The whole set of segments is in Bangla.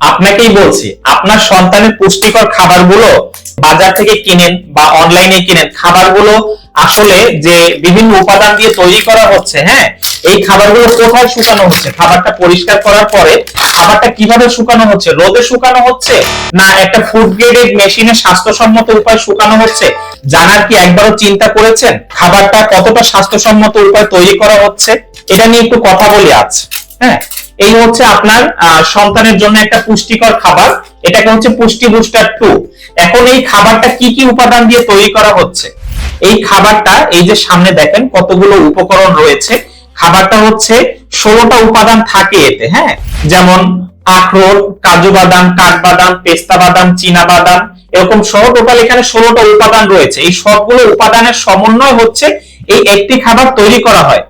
আপনাকেই বলছি, আপনার সন্তানের পুষ্টিকর খাবারগুলো বাজার থেকে কিনেন বা অনলাইনে কিনেন, খাবারগুলো আসলে যে বিভিন্ন উপাদান দিয়ে তৈরি করা হচ্ছে, হ্যাঁ, এই খাবারগুলো কোথায় শুকানো হচ্ছে, খাবারটা পরিষ্কার করার পরে খাবারটা কিভাবে শুকানো হচ্ছে, রোদে শুকানো হচ্ছে না একটা ফুড গ্রেডেড মেশিনে স্বাস্থ্যসম্মত উপায় শুকানো হচ্ছে, জানার কি একবারও চিন্তা করেছেন খাবারটা কতটা স্বাস্থ্যসম্মত উপায় তৈরি করা হচ্ছে? এটা নিয়ে একটু কথা বলি আজ। হ্যাঁ, এই হচ্ছে আপনার সন্তানের জন্য একটা পুষ্টিকর খাবার, এটাকে হচ্ছে পুষ্টি বুস্টার 2। এখন এই খাবারটা কি কি উপাদান দিয়ে তৈরি করা হচ্ছে? এই খাবারটা এই যে সামনে দেখেন কতগুলো উপকরণ রয়েছে, খাবারটা হচ্ছে 16টা উপাদান থাকে এতে, হ্যাঁ, যেমন আখরোট, কাজু বাদাম, কাঠবাদাম, পেস্তা বাদাম, চীনা বাদাম, এরকম সহ টোটাল এখানে 16টা উপাদান রয়েছে। এই সবগুলো উপাদানের সমন্বয় হচ্ছে এই একটি খাবার তৈরি করা হয়।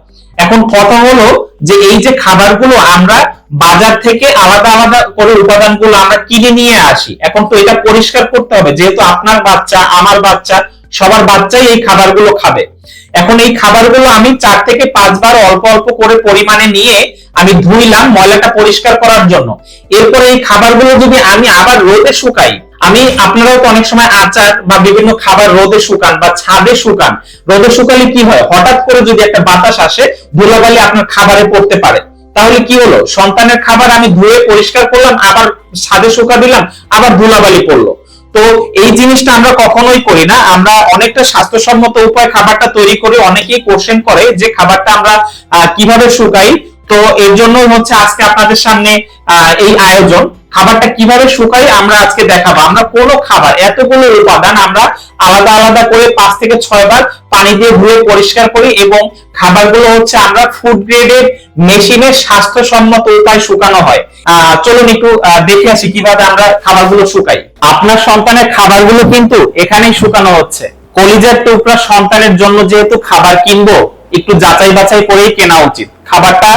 এখন কথা হলো যে এই যে খাবারগুলো আমরা বাজার থেকে আলাদা আলাদা করে উপাদানগুলো আমরা কিনে নিয়ে আসি, এখন তো এটা পরিষ্কার করতে হবে, যেহেতু আপনার বাচ্চা, আমার বাচ্চা, সবার বাচ্চাই এই খাবারগুলো খাবে। এখন এই খাবারগুলো আমি 4 থেকে 5 বার অল্প অল্প করে পরিমাণে নিয়ে আমি ধুইলাম ময়লাটা পরিষ্কার করার জন্য। এরপরে এই খাবারগুলো যদি আমি আবার রোদে শুকাই, আপনারাও তো অনেক সময় আচার বা বিভিন্ন খাবার রোদে শুকান বা ছাদে শুকান, রোদে শুকালে কি হয়, হঠাৎ করে যদি একটা বাতাস আসে ধুলাবালি আপনার খাবারে পড়তে পারে, তাহলে কি হলো, সন্তানের খাবার আমি ধুয়ে পরিষ্কার করলাম, আবার ছাদে শুকা দিলাম, আবার ধুলাবালি পড়লো। তো এই জিনিসটা আমরা কখনোই করি না। আমরা অনেকটা স্বাস্থ্যসম্মত উপায়ে খাবারটা তৈরি করি, অনেকেই কোশ্চেন করে যে খাবারটা আমরা কিভাবে শুকাই। তো এর জন্য হচ্ছে আজকে আপনাদের সামনে এই আয়োজন, খাবারটা কিভাবে শুকাই আমরা আজকে দেখাবো। আমরা কোন খাবার, এতগুলো উপাদান আমরা আলাদা আলাদা করে 5 থেকে 6 বার পানি দিয়ে ধুয়ে পরিষ্কার করি এবং খাবারগুলো হচ্ছে আমরা ফুড গ্রেডেড মেশিনে স্বাস্থ্যসম্মত উপায় শুকানো হয়। চলুন একটু দেখে আসি কিভাবে আমরা খাবারগুলো শুকাই। আপনার সন্তানের খাবারগুলো কিন্তু এখানেই শুকানো হচ্ছে। কলিজার টুকরা সন্তানের জন্য যেহেতু খাবার কিনবো, একটু যাচাই বাছাই করেই কেনা উচিত খাবারটা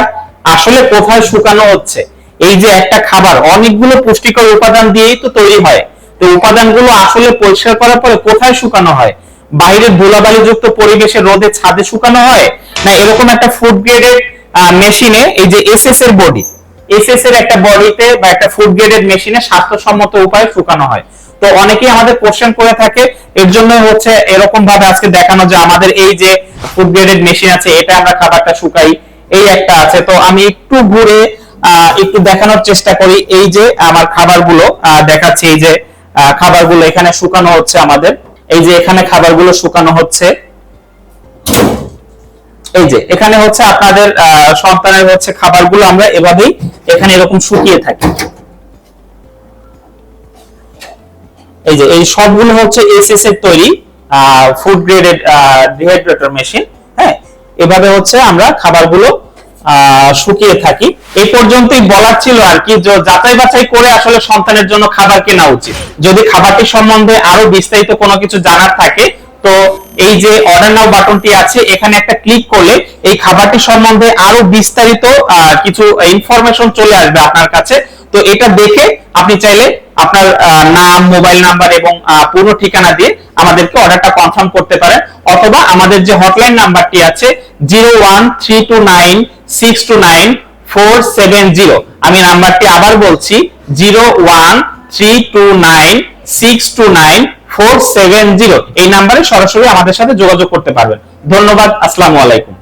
আসলে কোথায় শুকানো হচ্ছে। এই যে একটা খাবার অনেকগুলো পুষ্টিকর উপাদান দিয়েই তো তৈরি হয়, তো উপাদানগুলো আসলে পরিষ্কার করার পরে কোথায় শুকানো হয়? বাইরের ধুলাবালি যুক্ত পরিবেশে রোদে ছাদে শুকানো হয়, না এরকম একটা ফুড গ্রেডেড মেশিনে, এই যে এসএস এর বডি, এসএস এর একটা বডিতে বা একটা ফুড গ্রেডেড মেশিনে স্বাস্থ্যসম্মত উপায়ে শুকানো হয়। তো অনেকেই আমাদের কোশ্চেন করে থাকে, এর জন্য হচ্ছে এরকম ভাবে আজকে দেখানো যে আমাদের এই যে ফুড গ্রেডেড মেশিন আছে, এটা আমরা খাবারটা শুকাই, এই একটা আছে। তো আমি একটু ঘুরে একটু দেখানোর চেষ্টা করি। এই যে আমার খাবারগুলো দেখাচ্ছি, এই যে খাবারগুলো এখানে শুকানো হচ্ছে আমাদের, এই যে এখানে খাবারগুলো শুকানো হচ্ছে, এই যে এখানে হচ্ছে আপনাদের সন্তানের হচ্ছে খাবারগুলো আমরা এভাবেই এখানে এরকম শুকিয়ে থাকি। এই যে এই সবগুলো হচ্ছে এসএস এর তৈরি ফুড গ্রেডেড ডিহাইড্রেটর মেশিন। হ্যাঁ, এভাবে হচ্ছে আমরা খাবারগুলো শুকিয়ে থাকি। এই পর্যন্তই বলার ছিল আর কি, যাচাই বাছাই করে আসলে সন্তানের জন্য খাবার কেনা উচিত। যদি খাবারটি সম্বন্ধে আরো বিস্তারিত কোনো কিছু জানার থাকে, তো এই যে অর্ডার নাও বাটনটি আছে, এখানে একটা ক্লিক করলে এই খাবারটি সম্বন্ধে আরো বিস্তারিত কিছু ইনফরমেশন চলে আসবে আপনার কাছে। তো এটা দেখে আপনি চাইলে আপনার নাম, মোবাইল নাম্বার এবং পুরো ঠিকানা দিয়ে আমাদেরকে অর্ডারটা কনফার্ম করতে পারেন, অথবা আমাদের যে হটলাইন নাম্বারটি আছে 01329629470, আমি নাম্বারটি আবার বলছি 01329629470, এই নাম্বারে সরাসরি আমাদের সাথে যোগাযোগ করতে পারবেন। ধন্যবাদ, আসসালামু আলাইকুম।